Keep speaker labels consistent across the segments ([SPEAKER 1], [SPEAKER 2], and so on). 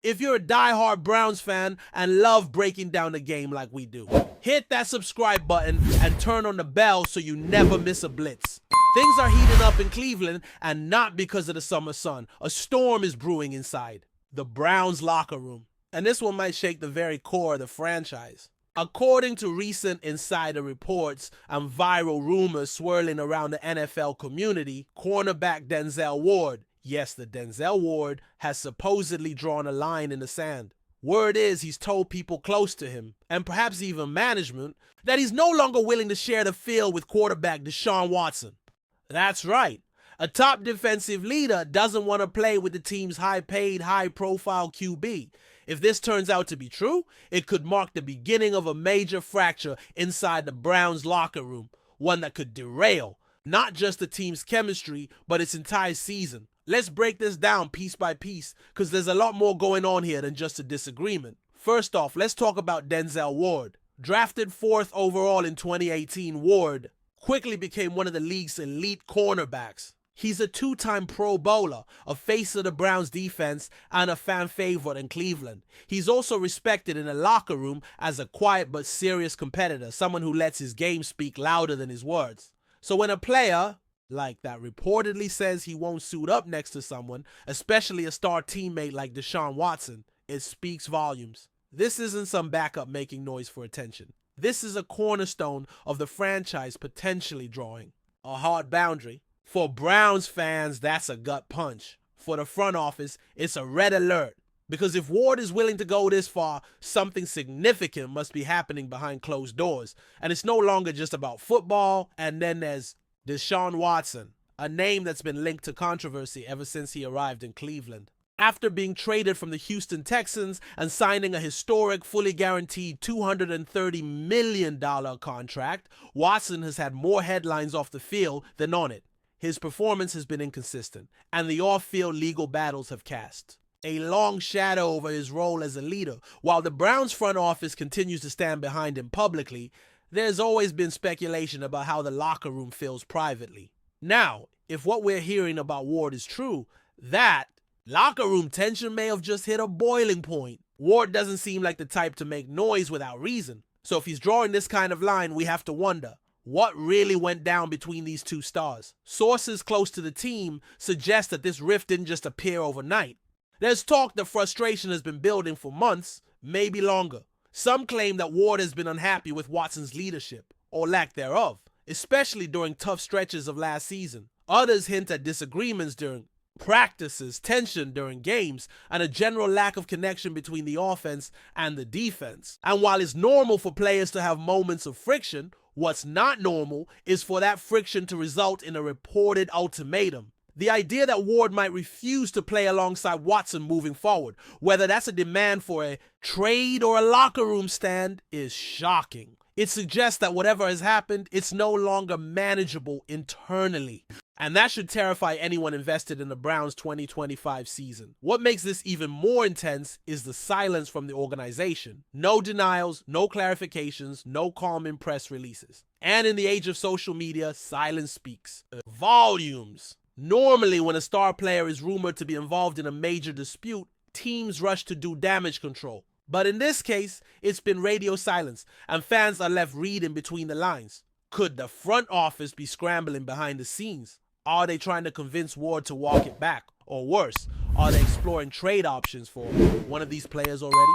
[SPEAKER 1] if you're a die-hard Browns fan and love breaking down the game like we do. Hit that subscribe button and turn on the bell so you never miss a blitz. Things are heating up in Cleveland, and not because of the summer sun. A storm is brewing inside the Browns locker room. And this one might shake the very core of the franchise. According to recent insider reports and viral rumors swirling around the NFL community, cornerback Denzel Ward, yes, the Denzel Ward, has supposedly drawn a line in the sand. Word is he's told people close to him, and perhaps even management, that he's no longer willing to share the field with quarterback Deshaun Watson. That's right. A top defensive leader doesn't want to play with the team's high-paid, high-profile QB. If this turns out to be true, it could mark the beginning of a major fracture inside the Browns locker room, one that could derail not just the team's chemistry, but its entire season. Let's break this down piece by piece, because there's a lot more going on here than just a disagreement. First off, let's talk about Denzel Ward. Drafted 4th overall in 2018, Ward quickly became one of the league's elite cornerbacks. He's a 2-time Pro Bowler, a face of the Browns defense, and a fan favorite in Cleveland. He's also respected in the locker room as a quiet but serious competitor, someone who lets his game speak louder than his words. So when a player like that reportedly says he won't suit up next to someone, especially a star teammate like Deshaun Watson, it speaks volumes. This isn't some backup making noise for attention. This is a cornerstone of the franchise potentially drawing a hard boundary. For Browns fans, that's a gut punch. For the front office, it's a red alert. Because if Ward is willing to go this far, something significant must be happening behind closed doors. And it's no longer just about football. And then there's Deshaun Watson, a name that's been linked to controversy ever since he arrived in Cleveland. After being traded from the Houston Texans and signing a historic, fully guaranteed $230 million contract, Watson has had more headlines off the field than on it. His performance has been inconsistent, and the off-field legal battles have cast a long shadow over his role as a leader. While the Browns front office continues to stand behind him publicly, there's always been speculation about how the locker room feels privately. Now, if what we're hearing about Ward is true, that locker room tension may have just hit a boiling point. Ward doesn't seem like the type to make noise without reason. So if he's drawing this kind of line, we have to wonder, what really went down between these two stars? Sources close to the team suggest that this rift didn't just appear overnight. There's talk that frustration has been building for months, maybe longer. Some claim that Ward has been unhappy with Watson's leadership, or lack thereof, especially during tough stretches of last season. Others hint at disagreements during practices, tension during games, and a general lack of connection between the offense and the defense. And while it's normal for players to have moments of friction, what's not normal is for that friction to result in a reported ultimatum. The idea that Ward might refuse to play alongside Watson moving forward, whether that's a demand for a trade or a locker room stand, is shocking. It suggests that whatever has happened, it's no longer manageable internally. And that should terrify anyone invested in the Browns' 2025 season. What makes this even more intense is the silence from the organization. No denials, no clarifications, no calming press releases. And in the age of social media, silence speaks volumes. Normally, when a star player is rumored to be involved in a major dispute, teams rush to do damage control. But in this case, it's been radio silence, and fans are left reading between the lines. Could the front office be scrambling behind the scenes? Are they trying to convince Ward to walk it back? Or worse, are they exploring trade options for one of these players already?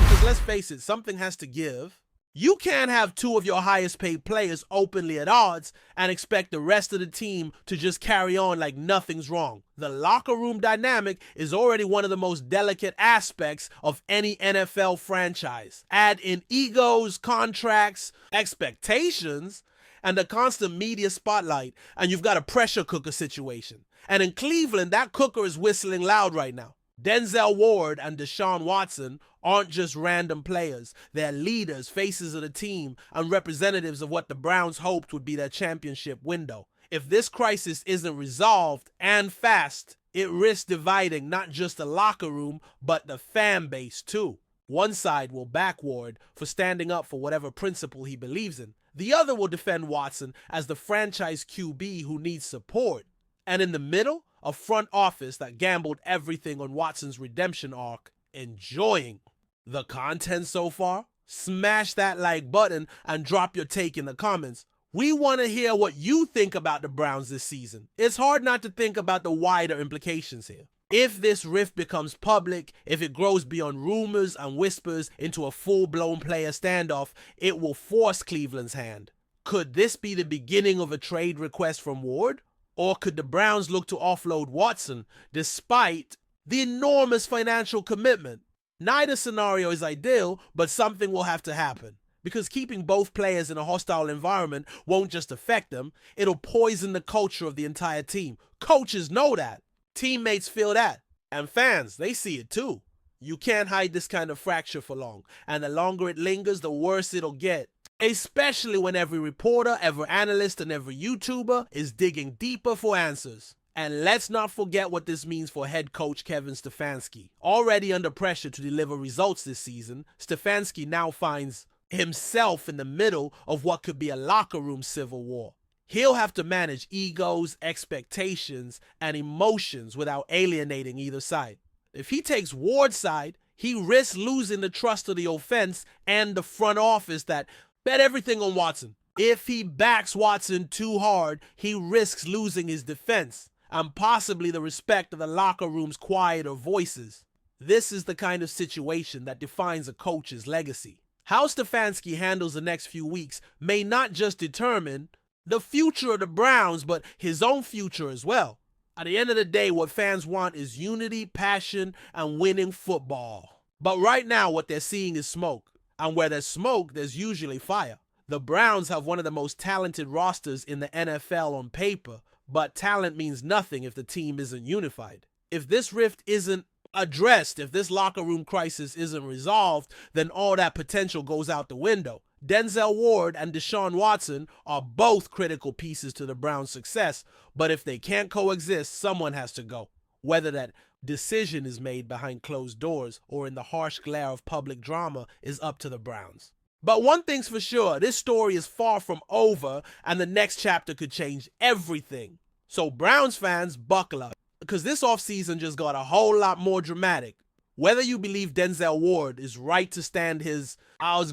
[SPEAKER 1] Because let's face it, something has to give. You can't have two of your highest paid players openly at odds and expect the rest of the team to just carry on like nothing's wrong. The locker room dynamic is already one of the most delicate aspects of any NFL franchise. Add in egos, contracts, expectations, and the constant media spotlight, and you've got a pressure cooker situation. And in Cleveland, that cooker is whistling loud right now. Denzel Ward and Deshaun Watson aren't just random players. They're leaders, faces of the team, and representatives of what the Browns hoped would be their championship window. If this crisis isn't resolved and fast, it risks dividing not just the locker room, but the fan base too. One side will back Ward for standing up for whatever principle he believes in. The other will defend Watson as the franchise QB who needs support. And in the middle, a front office that gambled everything on Watson's redemption arc enjoying the content so far? Smash that like button and drop your take in the comments. We want to hear what you think about the Browns this season. It's hard not to think about the wider implications here. If this rift becomes public, if it grows beyond rumors and whispers into a full-blown player standoff, it will force Cleveland's hand. Could this be the beginning of a trade request from Ward? Or could the Browns look to offload Watson despite the enormous financial commitment? Neither scenario is ideal, but something will have to happen. Because keeping both players in a hostile environment won't just affect them, it'll poison the culture of the entire team. Coaches know that. Teammates feel that. And fans, they see it too. You can't hide this kind of fracture for long. And the longer it lingers, the worse it'll get. Especially when every reporter, every analyst, and every YouTuber is digging deeper for answers. And let's not forget what this means for head coach Kevin Stefanski. Already under pressure to deliver results this season, Stefanski now finds himself in the middle of what could be a locker room civil war. He'll have to manage egos, expectations, and emotions without alienating either side. If he takes Ward's side, he risks losing the trust of the offense and the front office that bet everything on Watson. If he backs Watson too hard, he risks losing his defense and possibly the respect of the locker room's quieter voices. This is the kind of situation that defines a coach's legacy. How Stefanski handles the next few weeks may not just determine the future of the Browns, but his own future as well. At the end of the day, what fans want is unity, passion, and winning football. But right now, what they're seeing is smoke. And where there's smoke, there's usually fire. The Browns have one of the most talented rosters in the NFL on paper, but talent means nothing if the team isn't unified. If this rift isn't addressed, if this locker room crisis isn't resolved, then all that potential goes out the window. Denzel Ward and Deshaun Watson are both critical pieces to the Browns' success, but if they can't coexist, someone has to go. Whether that decision is made behind closed doors or in the harsh glare of public drama is up to the Browns. But one thing's for sure, this story is far from over, and the next chapter could change everything. So Browns fans, buckle up, because this offseason just got a whole lot more dramatic. Whether you believe Denzel Ward is right to stand his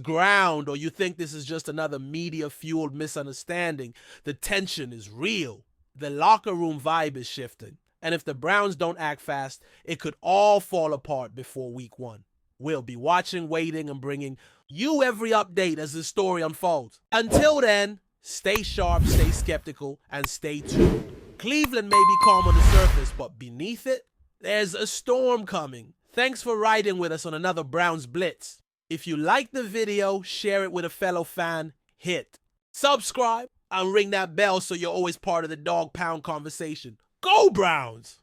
[SPEAKER 1] ground or you think this is just another media-fueled misunderstanding, the tension is real. The locker room vibe is shifting. And if the Browns don't act fast, it could all fall apart before week 1. We'll be watching, waiting, and bringing you every update as this story unfolds. Until then, stay sharp, stay skeptical, and stay tuned. Cleveland may be calm on the surface, but beneath it, there's a storm coming. Thanks for riding with us on another Browns Blitz. If you like the video, share it with a fellow fan, hit subscribe, and ring that bell so you're always part of the Dawg Pound conversation. Go Browns!